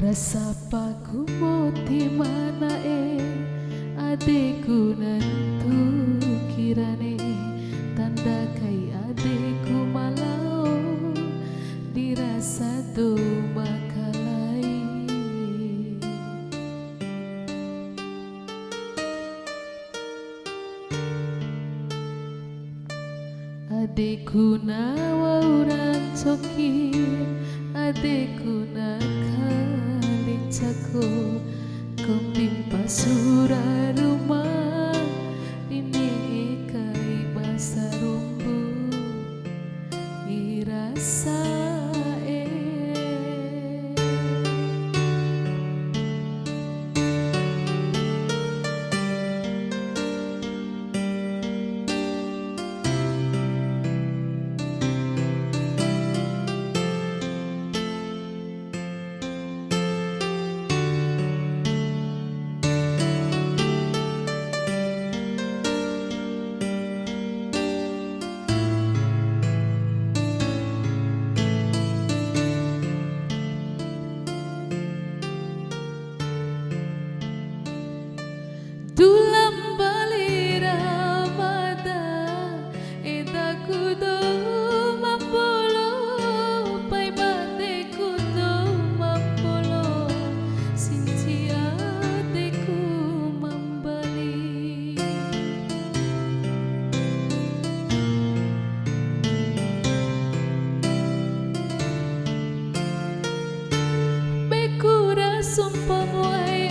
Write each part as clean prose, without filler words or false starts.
Rasa paku moti mana adekku nantu kirane tanda kai adekku malau dirasa do makalai adekku nawa urang coki adekku cako kepimpa surah rumah ini kai basa rumbu irasa Tulam bali ramada edaku do mampolo pai bateku do mampolo sinci ateku mambali bekura sumpah muai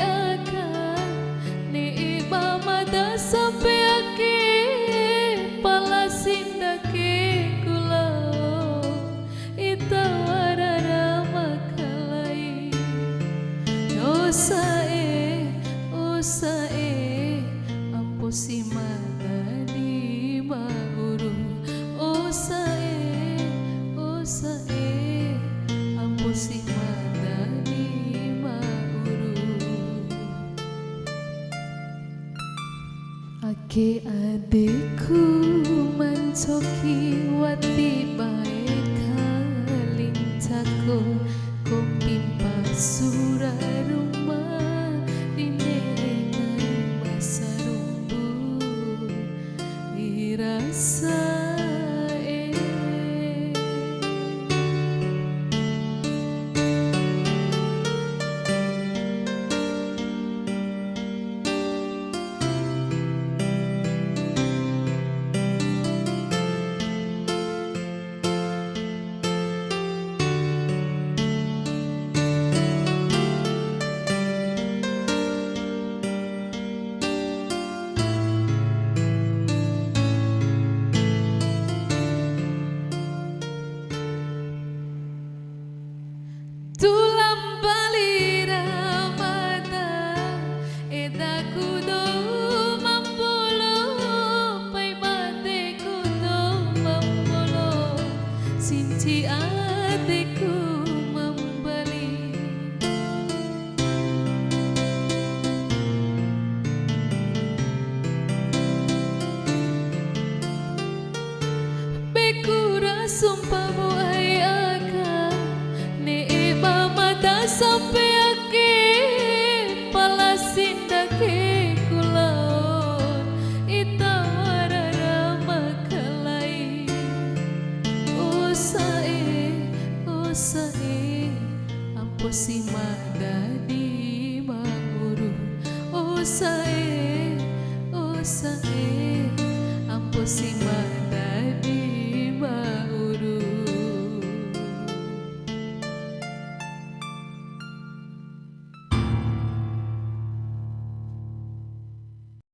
sampai akhir pala sindake kulau ita warara makalai osae ampo si mata di mauru osae ampo si mata di Ake adekku mancoki wati bae kalincako kompimpa surah rumah dinengai basa rumbu irasa Tulam bali ramada edaku do mampolo pai bateku do mampolo sinci ateku mambali bekura sumpah muai sampai akhir pala sindake sae ampo si madadi mauru. Oh sae ampo si madadi